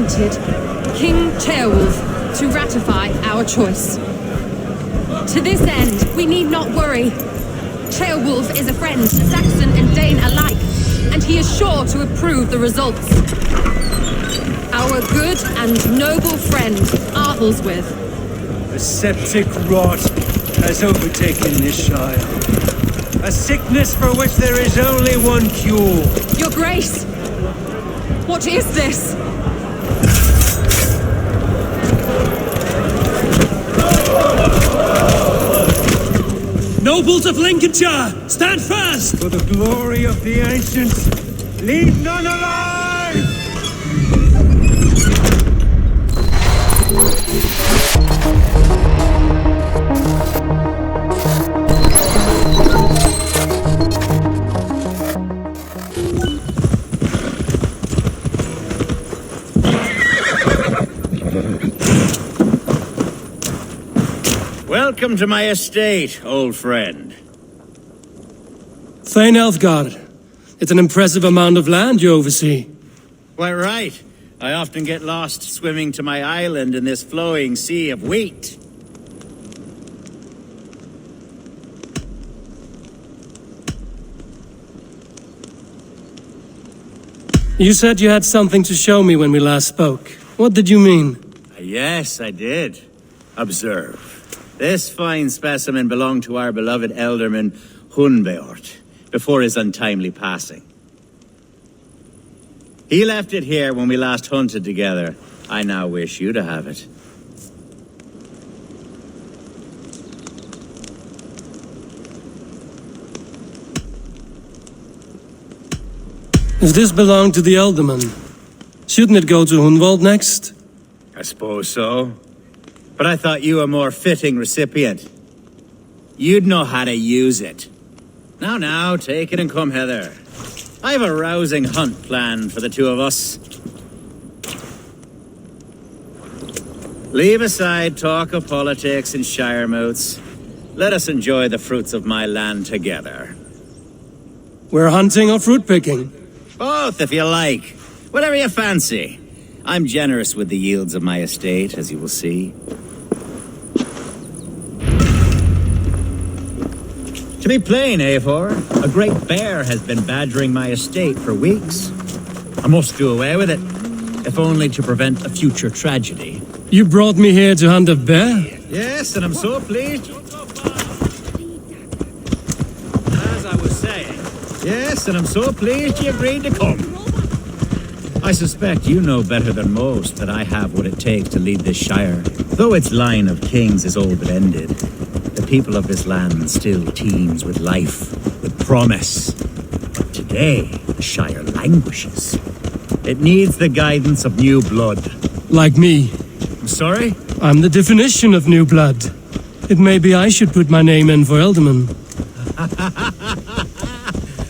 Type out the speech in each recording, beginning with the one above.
wanted King Ceolwulf to ratify our choice. To this end, we need not worry. Ceolwulf is a friend to Saxon and Dane alike, and he is sure to approve the results. Our good and noble friend, Arthelswith. The septic rot has overtaken this shire. A sickness for which there is only one cure. Your Grace! What is this? Nobles of Lincolnshire, stand fast! For the glory of the ancients, leave none alive! Welcome to my estate, old friend. Thane Elfgard. It's an impressive amount of land you oversee. Quite right. I often get lost swimming to my island in this flowing sea of wheat. You said you had something to show me when we last spoke. What did you mean? Yes, I did. Observe. This fine specimen belonged to our beloved elderman Hunbeort before his untimely passing. He left it here when we last hunted together. I now wish you to have it. If this belonged to the Elderman, shouldn't it go to Hunwald next? I suppose so. But I thought you a more fitting recipient. You'd know how to use it. Now, take it and come hither. I have a rousing hunt planned for the two of us. Leave aside talk of politics and shire moots. Let us enjoy the fruits of my land together. We're hunting or fruit picking? Both, if you like. Whatever you fancy. I'm generous with the yields of my estate, as you will see. To be plain, Eivor, a great bear has been badgering my estate for weeks. I must do away with it, if only to prevent a future tragedy. You brought me here to hunt a bear? Yes, and I'm so pleased. As I was saying, yes, and I'm so pleased you agreed to come. I suspect you know better than most that I have what it takes to lead this shire. Though its line of kings is old and ended, the people of this land still teems with life, with promise. But today, the shire languishes. It needs the guidance of new blood. Like me. I'm sorry? I'm the definition of new blood. It may be I should put my name in for Elderman.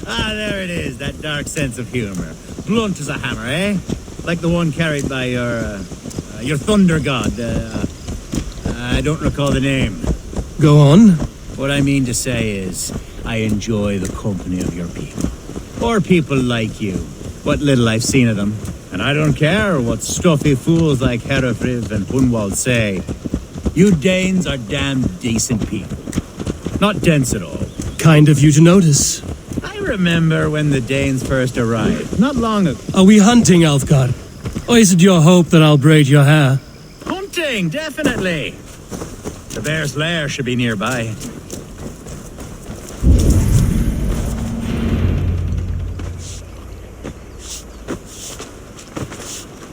Ah, there it is, that dark sense of humor. Blunt as a hammer, eh? Like the one carried by your thunder god. I don't recall the name. Go on. What I mean to say is, I enjoy the company of your people. Or people like you. What little I've seen of them. And I don't care what stuffy fools like Herefriv and Hunwald say. You Danes are damn decent people. Not dense at all. Kind of you to notice. I remember when the Danes first arrived, not long ago. Are we hunting, Alfgard? Or is it your hope that I'll braid your hair? Hunting, definitely. The bear's lair should be nearby.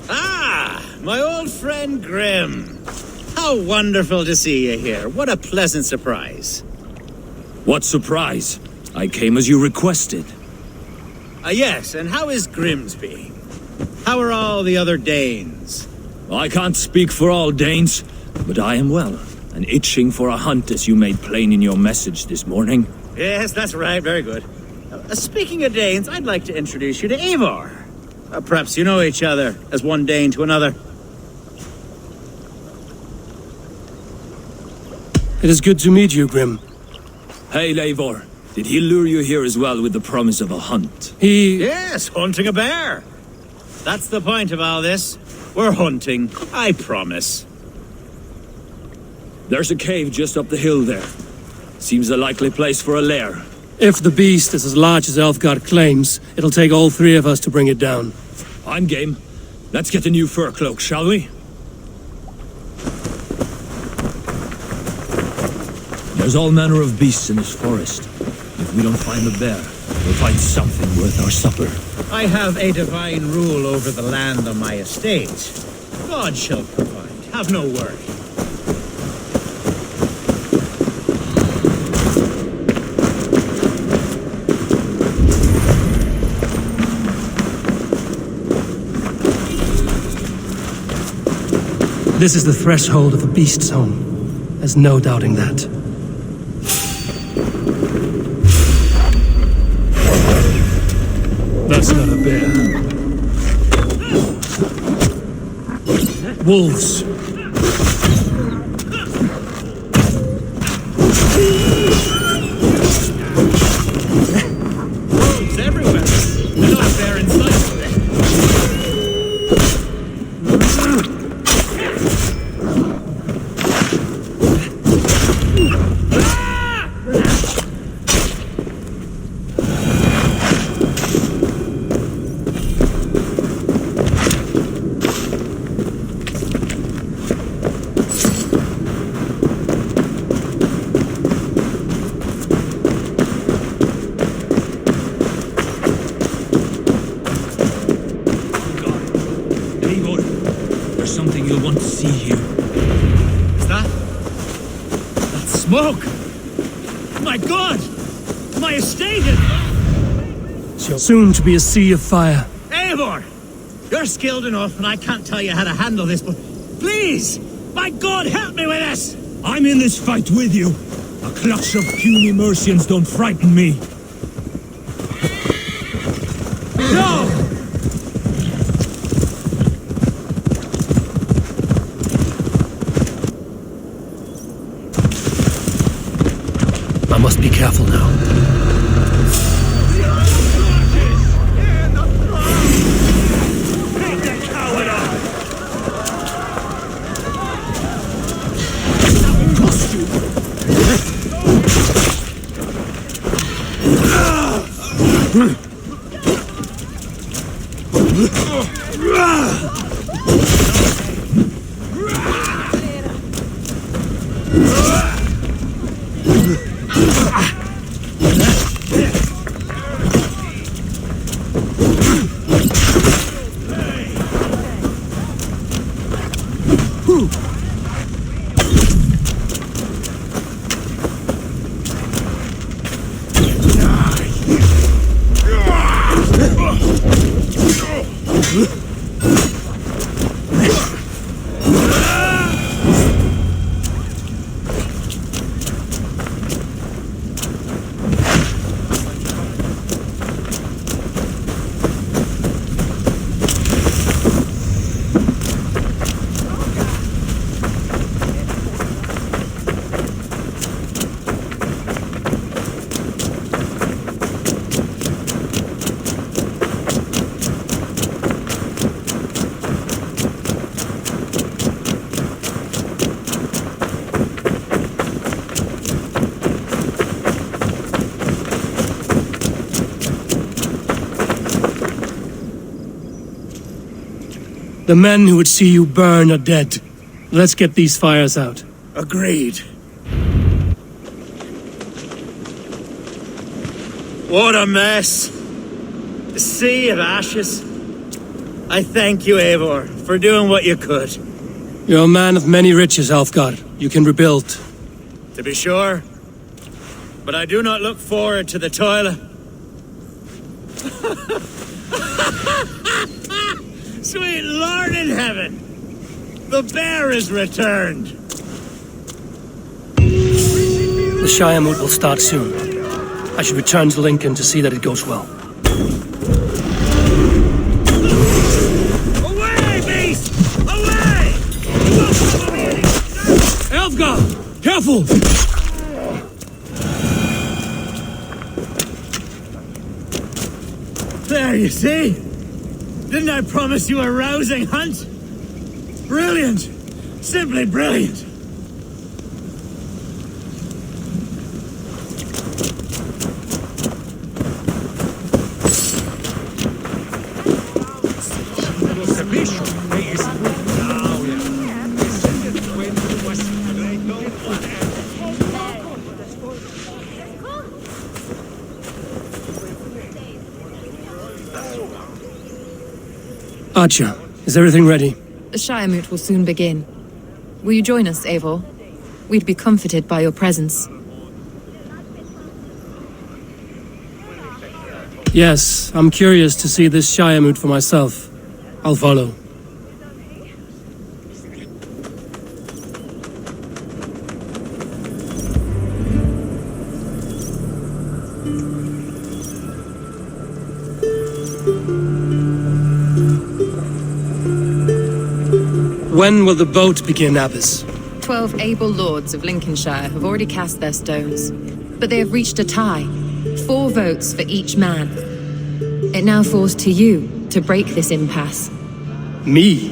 Ah, my old friend Grim. How wonderful to see you here. What a pleasant surprise. What surprise? I came as you requested. Yes, and how is Grimsby? How are all the other Danes? I can't speak for all Danes, but I am well, and itching for a hunt as you made plain in your message this morning. Yes, that's right, very good. Speaking of Danes, I'd like to introduce you to Eivor. Perhaps you know each other, as one Dane to another. It is good to meet you, Grim. Hey, Eivor. Did he lure you here as well with the promise of a hunt? He... Yes, hunting a bear. That's the point of all this. We're hunting, I promise. There's a cave just up the hill there. Seems a likely place for a lair. If the beast is as large as Elfgard claims, it'll take all three of us to bring it down. I'm game. Let's get the new fur cloak, shall we? There's all manner of beasts in this forest. If we don't find the bear, we'll find something worth our supper. I have a divine rule over the land on my estate. God shall provide. Have no worry. This is the threshold of a beast's home. There's no doubting that. That's not a bear. Wolves. Wolves everywhere. There's not a bear in sight. Smoke! My God! My estate is... Soon to be a sea of fire. Eivor! You're skilled enough and I can't tell you how to handle this, but please! My God, help me with this! I'm in this fight with you. A clutch of puny Mercians don't frighten me. No! I must be careful now. The men who would see you burn are dead. Let's get these fires out. Agreed. What a mess. A sea of ashes. I thank you, Eivor, for doing what you could. You're a man of many riches, Alfgard. You can rebuild. To be sure. But I do not look forward to the toil. Sweet Lord in heaven! The bear is returned! The Shire moot will start soon. I should return to Lincoln to see that it goes well. Away, beast! Away! Elfgard! Careful! There, you see? Didn't I promise you a rousing hunt? Brilliant! Simply brilliant! Archer, is everything ready? The Shiremoot will soon begin. Will you join us, Eivor? We'd be comforted by your presence. Yes, I'm curious to see this Shiremoot for myself. I'll follow. When will the boat begin, Abbess? 12 able lords of Lincolnshire have already cast their stones, but they have reached a tie. 4 votes for each man. It now falls to you to break this impasse. Me?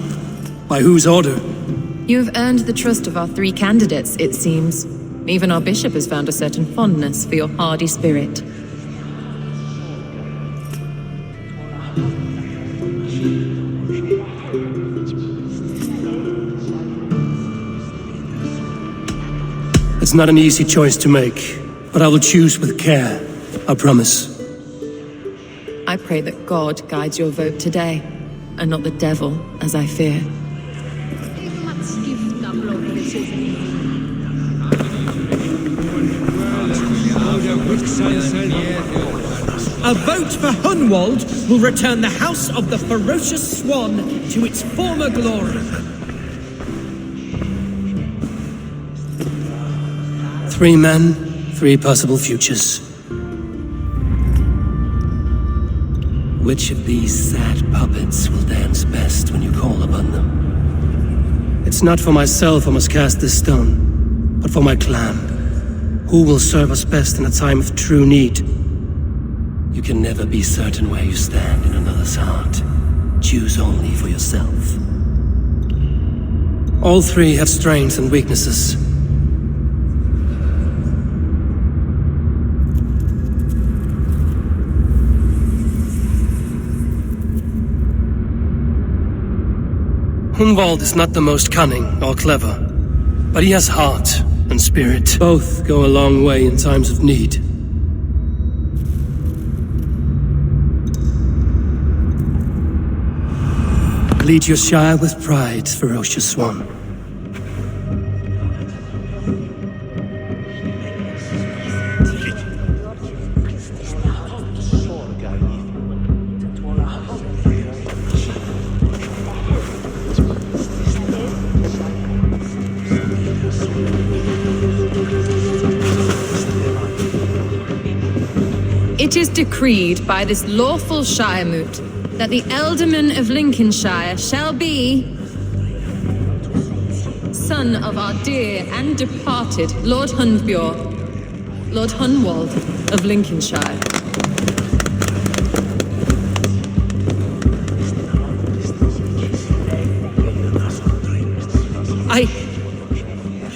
By whose order? You have earned the trust of our 3 candidates, it seems. Even our bishop has found a certain fondness for your hardy spirit. It's not an easy choice to make, but I will choose with care, I promise. I pray that God guides your vote today, and not the devil, as I fear. A vote for Hunwald will return the House of the Ferocious Swan to its former glory. 3 men, 3 possible futures. Which of these sad puppets will dance best when you call upon them? It's not for myself I must cast this stone, but for my clan. Who will serve us best in a time of true need? You can never be certain where you stand in another's heart. Choose only for yourself. All 3 have strengths and weaknesses. Hunwald is not the most cunning or clever, but he has heart and spirit. Both go a long way in times of need. Lead your Shire with pride, ferocious swan. It is decreed by this lawful Shiremoot that the Ealdorman of Lincolnshire shall be son of our dear and departed Lord Hundbjorn, Lord Hunwald of Lincolnshire. I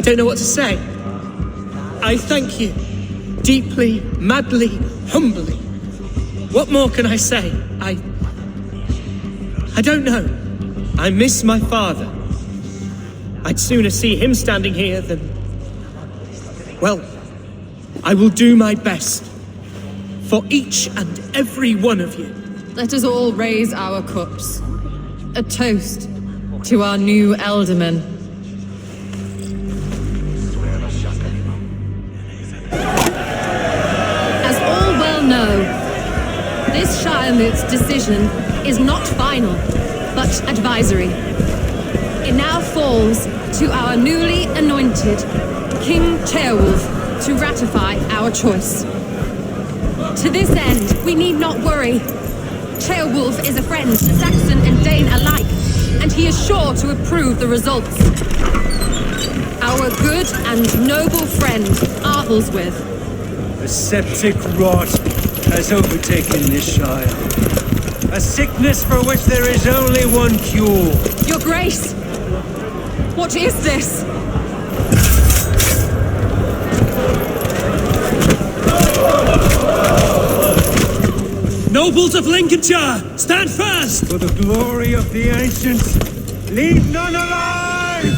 don't know what to say. I thank you. Deeply, madly, humbly. What more can I say? I don't know. I miss my father. I'd sooner see him standing here than... Well, I will do my best. For each and every one of you. Let us all raise our cups. A toast to our new Ealdorman. No. This Shiremoot's decision is not final, but advisory. It now falls to our newly anointed King Ceolwulf to ratify our choice. To this end, we need not worry. Ceolwulf is a friend to Saxon and Dane alike, and he is sure to approve the results. Our good and noble friend, Arthelswith. A septic rot has overtaken this Shire. A sickness for which there is only one cure. Your Grace, What is this? Nobles of Lincolnshire, stand fast! For the glory of the ancients, leave none alive!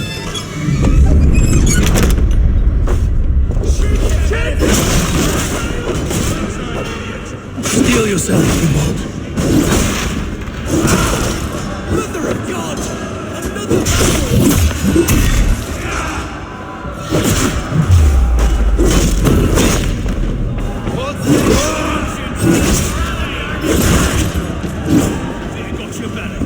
Steel yourself, Grimald. Mother of God! Another got your belly.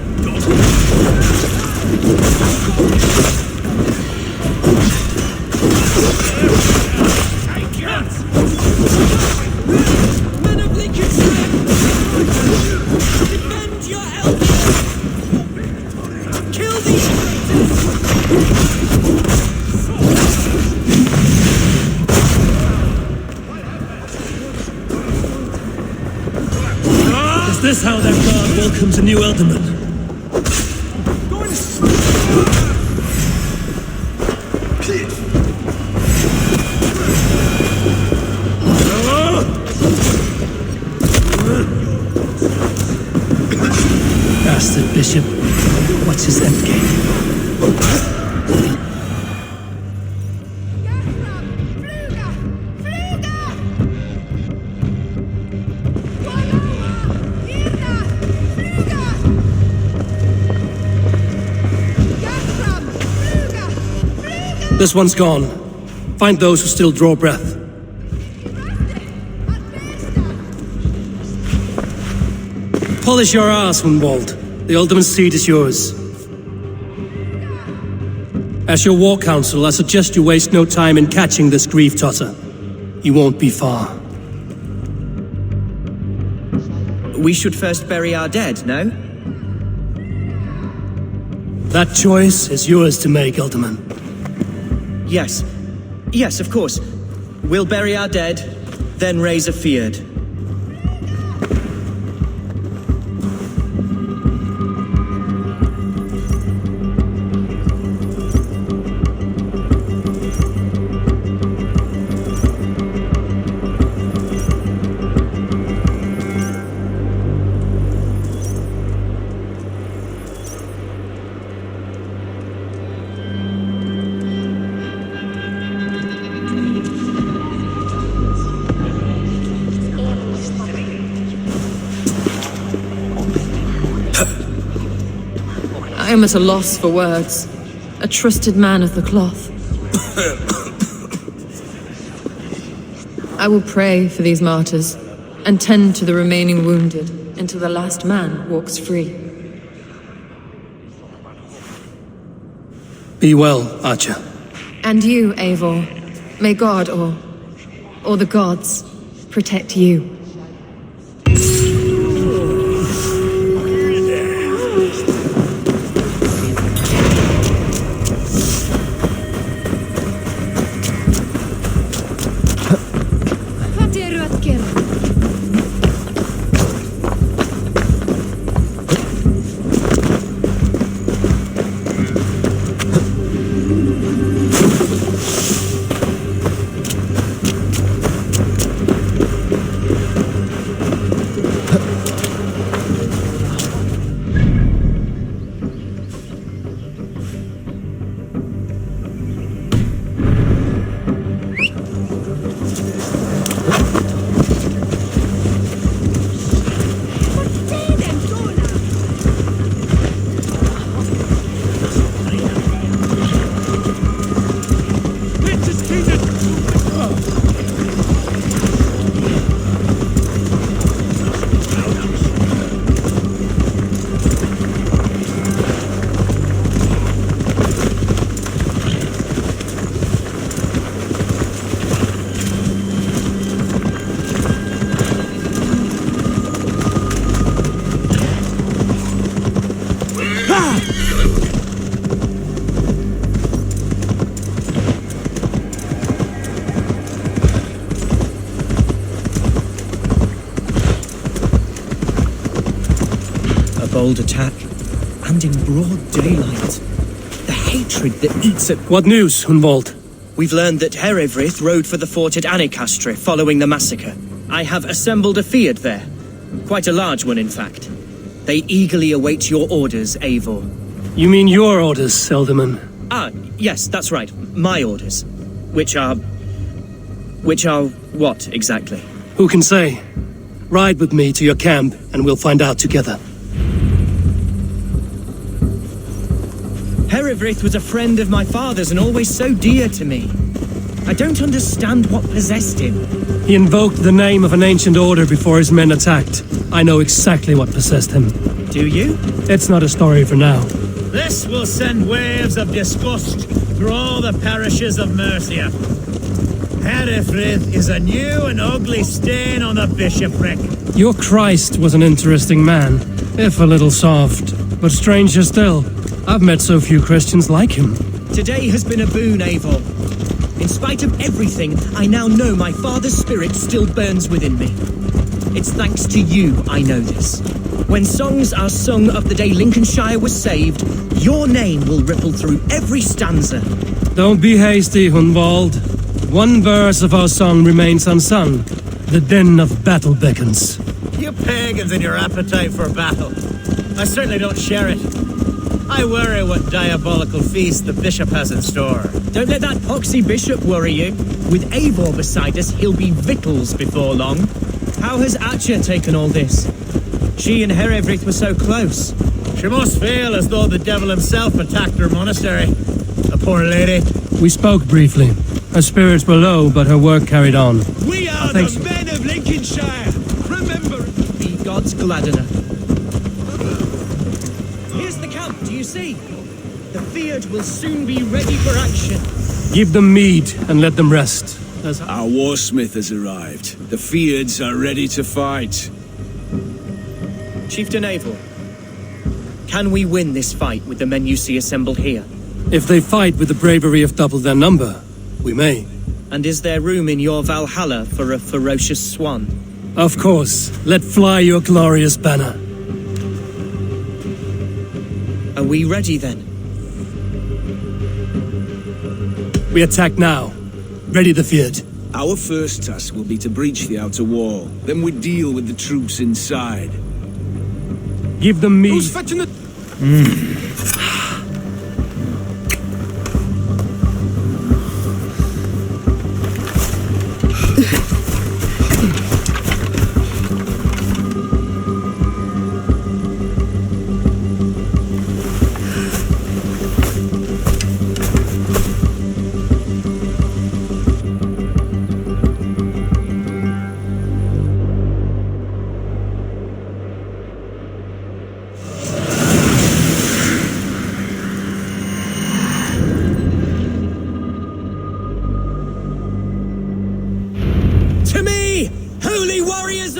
Men of Lincolnshire! Defend your elders! Kill these traitors! Is this how their god welcomes a new alderman? Bastard bishop, what's his endgame? This one's gone. Find those who still draw breath. Polish your ass, Hunwald. The Alderman's seat is yours. As your war council, I suggest you waste no time in catching this grief totter. He won't be far. We should first bury our dead, no? That choice is yours to make, Alderman. Yes. Yes, of course. We'll bury our dead, then raise a feared. I am at a loss for words. A trusted man of the cloth. I will pray for these martyrs and tend to the remaining wounded until the last man walks free. Be well, Archer. And you, Eivor. May God or the gods protect you. Bold attack, and in broad daylight. The hatred hatred that eats at... What news, Hunwald? We've learned that Herewrith rode for the fort at Annikastre following the massacre. I have assembled a field there. Quite a large one, in fact. They eagerly await your orders, Eivor. You mean your orders, Elderman? Ah, yes, that's right. My orders. Which are what, exactly? Who can say? Ride with me to your camp, and we'll find out together. Herewrith was a friend of my father's and always so dear to me. I don't understand what possessed him. He invoked the name of an ancient order before his men attacked. I know exactly what possessed him. Do you? It's not a story for now. This will send waves of disgust through all the parishes of Mercia. Herewrith is a new and ugly stain on the bishopric. Your Christ was an interesting man, if a little soft. But stranger still, I've met so few Christians like him. Today has been a boon, Eivor. In spite of everything, I now know my father's spirit still burns within me. It's thanks to you I know this. When songs are sung of the day Lincolnshire was saved, your name will ripple through every stanza. Don't be hasty, Hunwald. One verse of our song remains unsung. The din of battle beckons. You pagans and your appetite for battle. I certainly don't share it. I worry what diabolical feast the bishop has in store. Don't let that poxy bishop worry you. With Eivor beside us, he'll be victuals before long. How has Atcha taken all this? She and Herewrith were so close. She must feel as though the devil himself attacked her monastery. The poor lady. We spoke briefly. Her spirits were low, but her work carried on. We are the men of Lincolnshire! Remember! Be God's gladdener. Here's the camp, do you see? The Field will soon be ready for action. Give them mead and let them rest. Our warsmith has arrived. The Fields are ready to fight. Chieftain Eivor, can we win this fight with the men you see assembled here? If they fight with the bravery of double their number, we may. And is there room in your Valhalla for a ferocious swan? Of course. Let fly your glorious banner. Are we ready then? We attack now. Ready the field. Our first task will be to breach the outer wall. Then we deal with the troops inside. Give them mead. Who's fetching the...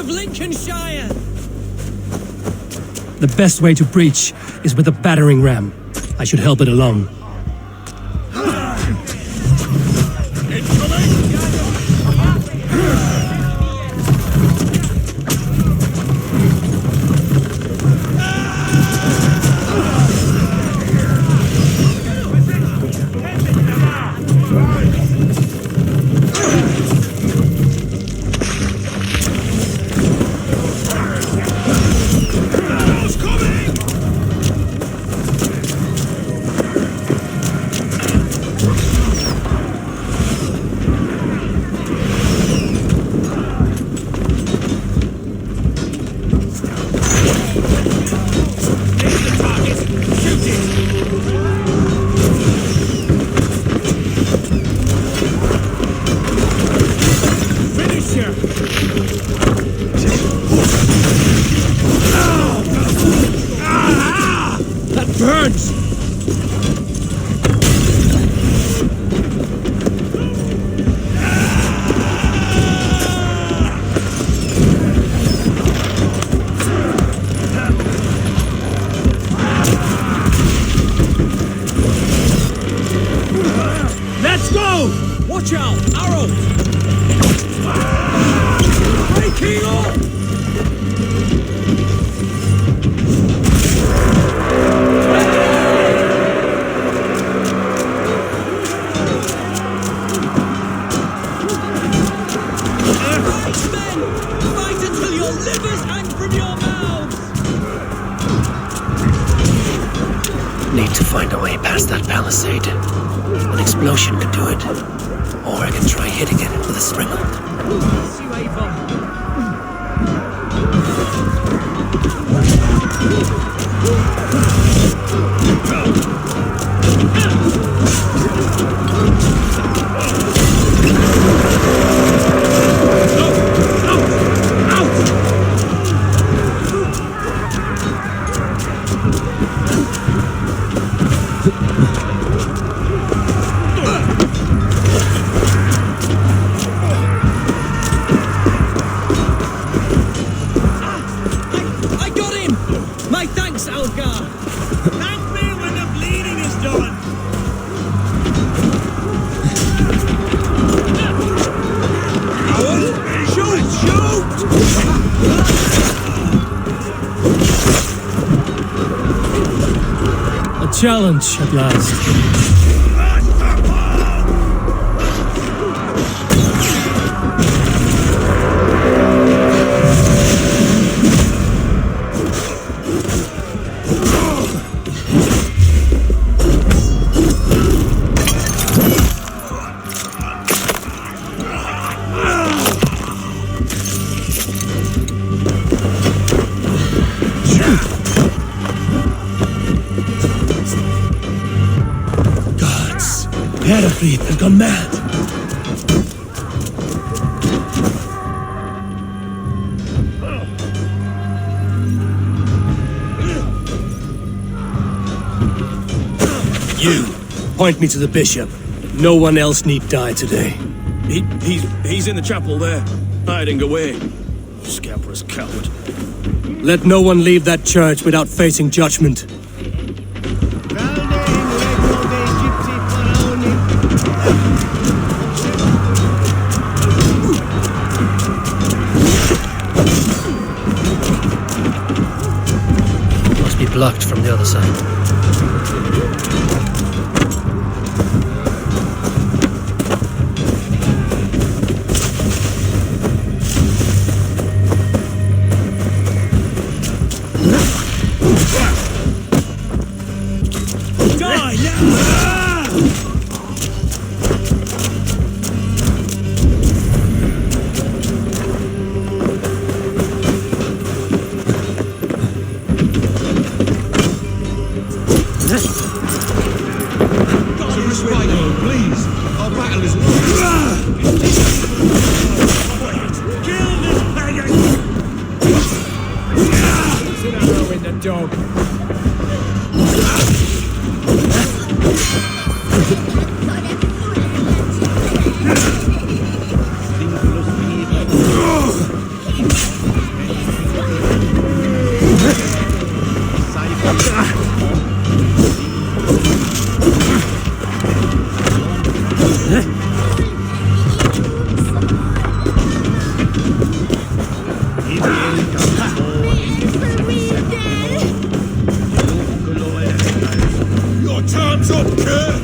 Lincolnshire! The best way to breach is with a battering ram. I should help it along. Watch out! Arrows! Breaking off! find a way past that palisade. An explosion could do it. Or I can try hitting it with a springald. Challenge at last. I've gone mad. You, point me to the bishop. No one else need die today. He's in the chapel there, hiding away. Scabrous coward. Let no one leave that church without facing judgment. Blocked from the other side. Die now! Please, our battle is Kill this pagan! an arrow in the dog. Your time's up, kid!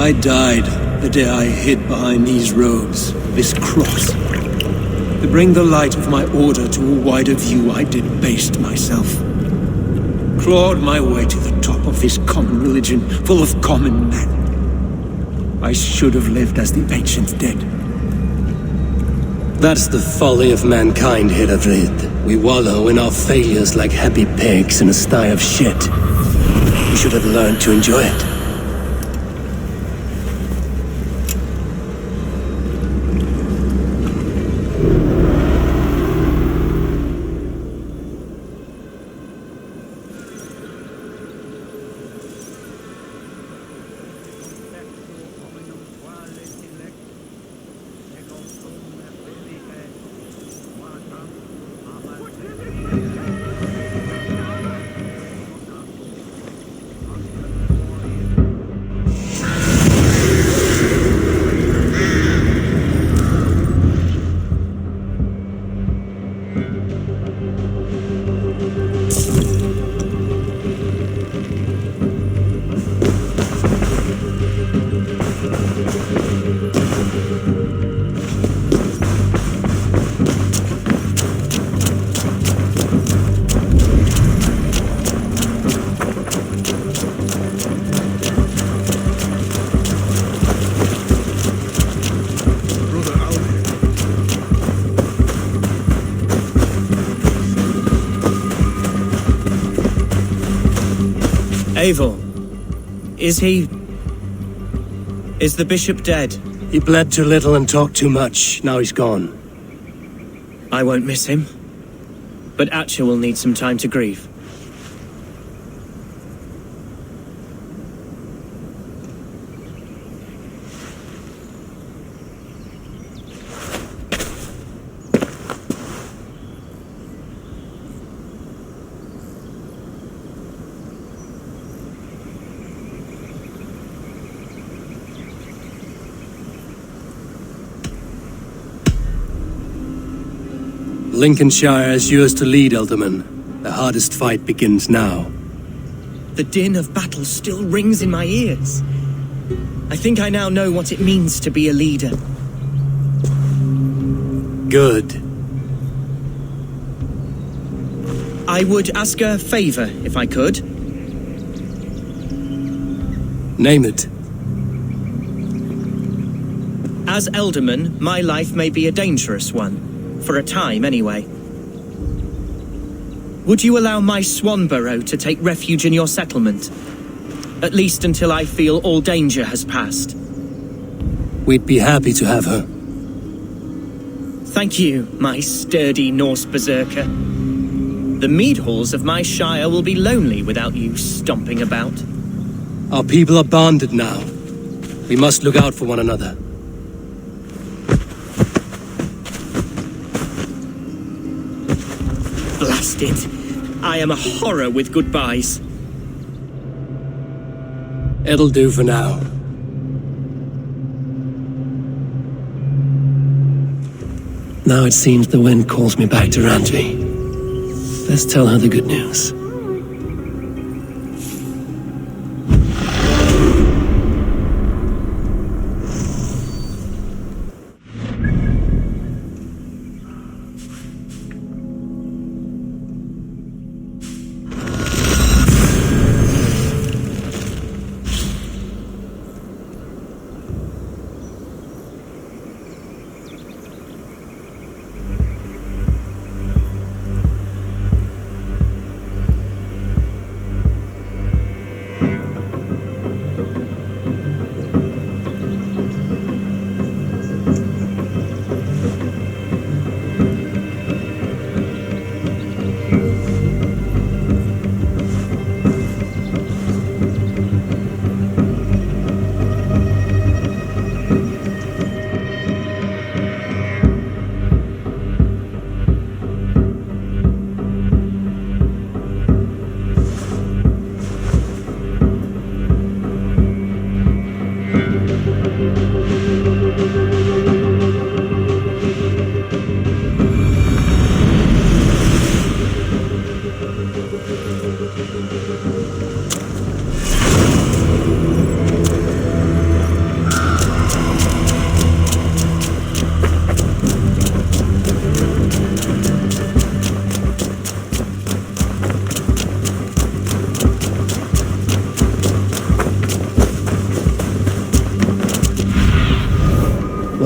I died the day I hid behind these robes, this cross. To bring the light of my order to a wider view, I debased myself. Clawed my way to the top of this common religion, full of common men. I should have lived as the ancient dead. That's the folly of mankind, Hedavrid. We wallow in our failures like happy pigs in a sty of shit. We should have learned to enjoy it. Eivor, is the bishop dead? He bled too little and talked too much. Now he's gone. I won't miss him. But Atcha will need some time to grieve. Lincolnshire is yours to lead, Elderman. The hardest fight begins now. The din of battle still rings in my ears. I think I now know what it means to be a leader. Good. I would ask a favor, if I could. Name it. As Elderman, my life may be a dangerous one. For a time, anyway. Would you allow my Swanborough to take refuge in your settlement? At least until I feel all danger has passed. We'd be happy to have her. Thank you, my sturdy Norse berserker. The mead halls of my shire will be lonely without you stomping about. Our people are bonded now. We must look out for one another. Blast it. I am a horror with goodbyes. It'll do for now. Now it seems the wind calls me back to Randvi. Let's tell her the good news.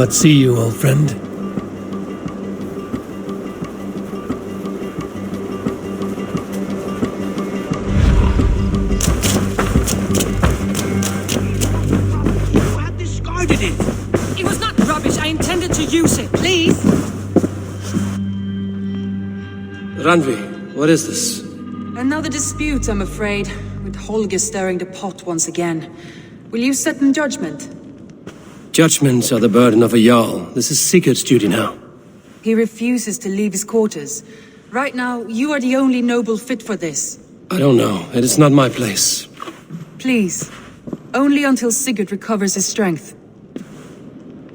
Let's see you, old friend. You had discarded it! It was not rubbish. I intended to use it. Please. Randvi, what is this? Another dispute, I'm afraid, with Holger stirring the pot once again. Will you set in judgment? Judgments are the burden of a Jarl. This is Sigurd's duty now. He refuses to leave his quarters. Right now, you are the only noble fit for this. I don't know. It is not my place. Please. Only until Sigurd recovers his strength.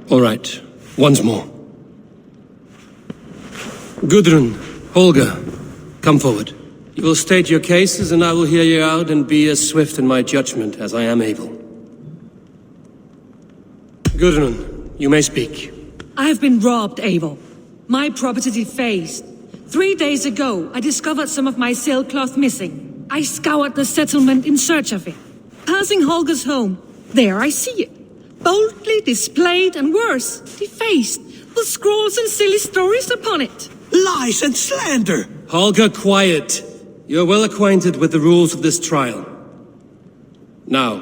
All right. Once more. Gudrun, Holger, come forward. You will state your cases, and I will hear you out and be as swift in my judgment as I am able. Gudrun, you may speak. I have been robbed, Abel. My property defaced. 3 days ago, I discovered some of my sailcloth missing. I scoured the settlement in search of it. Passing Holger's home, there I see it. Boldly displayed and worse, defaced, with scrawls and silly stories upon it. Lies and slander! Holger, quiet. You're well acquainted with the rules of this trial. Now,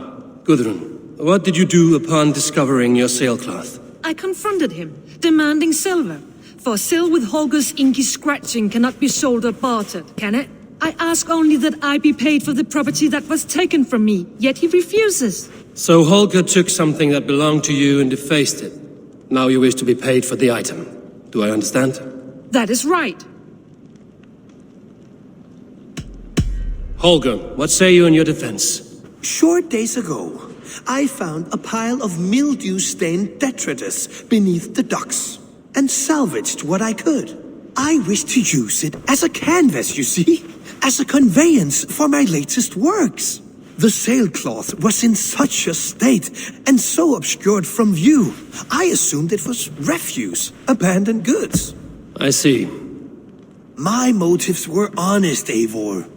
Gudrun, what did you do upon discovering your sailcloth? I confronted him, demanding silver. For sil with Holger's inky scratching cannot be sold or bartered, can it? I ask only that I be paid for the property that was taken from me, yet he refuses. So Holger took something that belonged to you and defaced it. Now you wish to be paid for the item. Do I understand? That is right. Holger, what say you in your defense? Short days ago, I found a pile of mildew-stained detritus beneath the docks, and salvaged what I could. I wish to use it as a canvas, you see? As a conveyance for my latest works. The sailcloth was in such a state, and so obscured from view, I assumed it was refuse, abandoned goods. I see. My motives were honest, Eivor.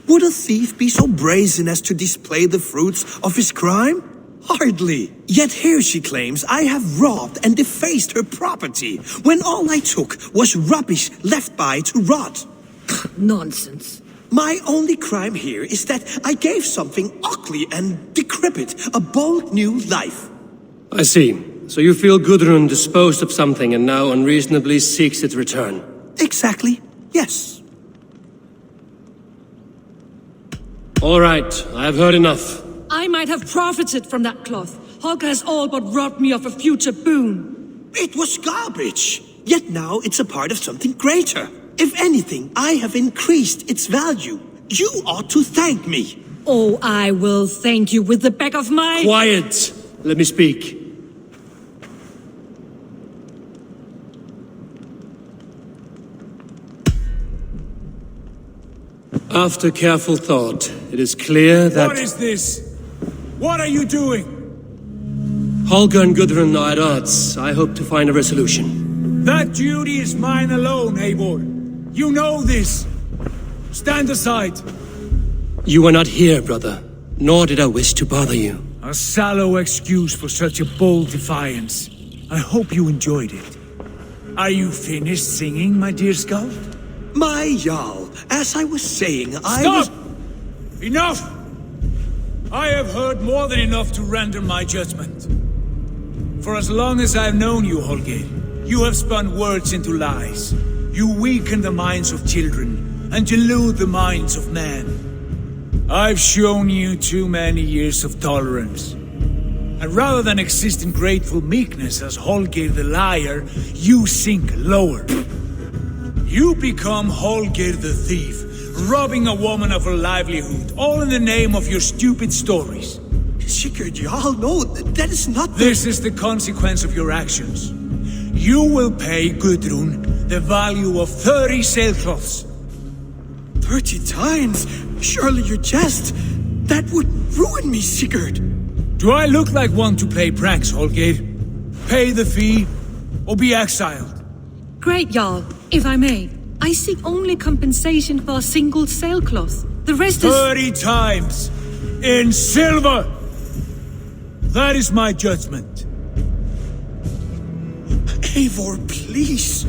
Would a thief be so brazen as to display the fruits of his crime? Hardly. Yet here she claims I have robbed and defaced her property, when all I took was rubbish left by to rot. Nonsense. My only crime here is that I gave something ugly and decrepit a bold new life. I see. So you feel Gudrun disposed of something and now unreasonably seeks its return? Exactly, yes. All right, I have heard enough. I might have profited from that cloth. Holger has all but robbed me of a future boon. It was garbage. Yet now it's a part of something greater. If anything, I have increased its value. You ought to thank me. Oh, I will thank you with the back of my... Quiet! Let me speak. After careful thought, it is clear that... What is this? What are you doing? Holger and Gudrun are at odds. I hope to find a resolution. That duty is mine alone, Eivor. You know this. Stand aside. You were not here, brother. Nor did I wish to bother you. A sallow excuse for such a bold defiance. I hope you enjoyed it. Are you finished singing, my dear scout? My Jarl, as I was saying, Stop! Enough! I have heard more than enough to render my judgment. For as long as I've known you, Holger, you have spun words into lies. You weaken the minds of children and delude the minds of men. I've shown you too many years of tolerance. And rather than exist in grateful meekness as Holger the liar, you sink lower. You become Holger the thief, robbing a woman of her livelihood, all in the name of your stupid stories. Sigurd, Jarl, no, that is not This is the consequence of your actions. You will pay Gudrun the value of 30 sailcloths. 30 times? Surely you jest. That would ruin me, Sigurd. Do I look like one to play pranks, Holger? Pay the fee, or be exiled. Great, Jarl, if I may. I seek only compensation for a single sailcloth. The rest is... 30 times! In silver! That is my judgment. Eivor, please.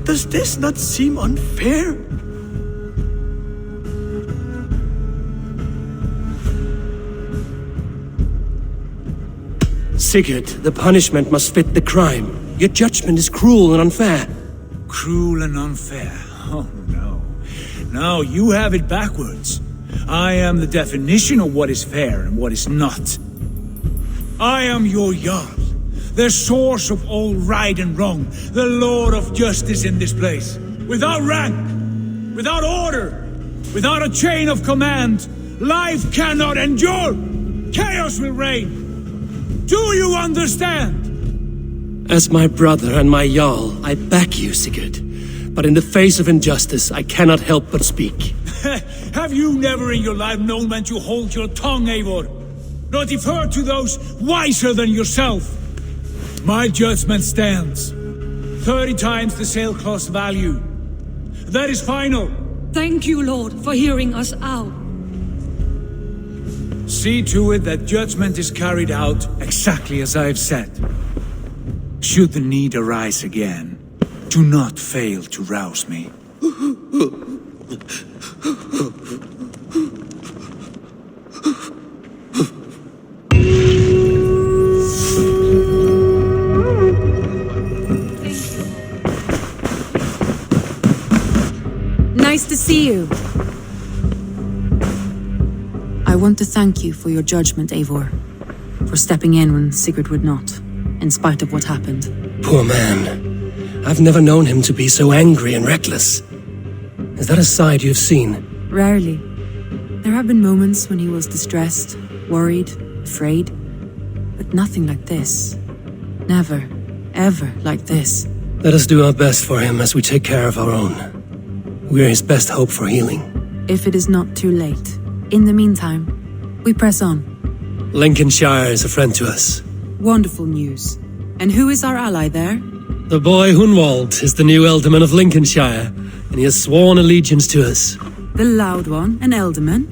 Does this not seem unfair? Sigurd, the punishment must fit the crime. Your judgment is cruel and unfair. Cruel and unfair? Oh no. No, you have it backwards. I am the definition of what is fair and what is not. I am your Jarl, the source of all right and wrong, the Lord of justice in this place. Without rank, without order, without a chain of command, life cannot endure. Chaos will reign. Do you understand? As my brother and my Jarl, I back you, Sigurd. But in the face of injustice, I cannot help but speak. Have you never in your life known when to hold your tongue, Eivor? Nor defer to those wiser than yourself? My judgment stands. 30 times the sailcloth's value. That is final. Thank you, Lord, for hearing us out. See to it that judgment is carried out exactly as I have said. Should the need arise again, do not fail to rouse me. Nice to see you. I want to thank you for your judgment, Eivor. For stepping in when Sigurd would not, in spite of what happened. Poor man. I've never known him to be so angry and reckless. Is that a side you've seen? Rarely. There have been moments when he was distressed, worried, afraid. But nothing like this. Never, ever like this. Let us do our best for him as we take care of our own. We're his best hope for healing. If it is not too late. In the meantime, we press on. Lincolnshire is a friend to us. Wonderful news. And who is our ally there? The boy Hunwald is the new Ealdorman of Lincolnshire, and he has sworn allegiance to us. The loud one, an Ealdorman?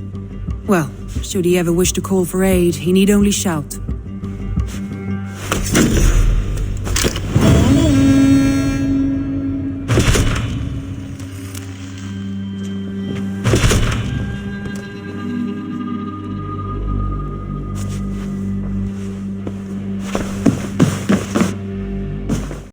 Well, should he ever wish to call for aid, he need only shout.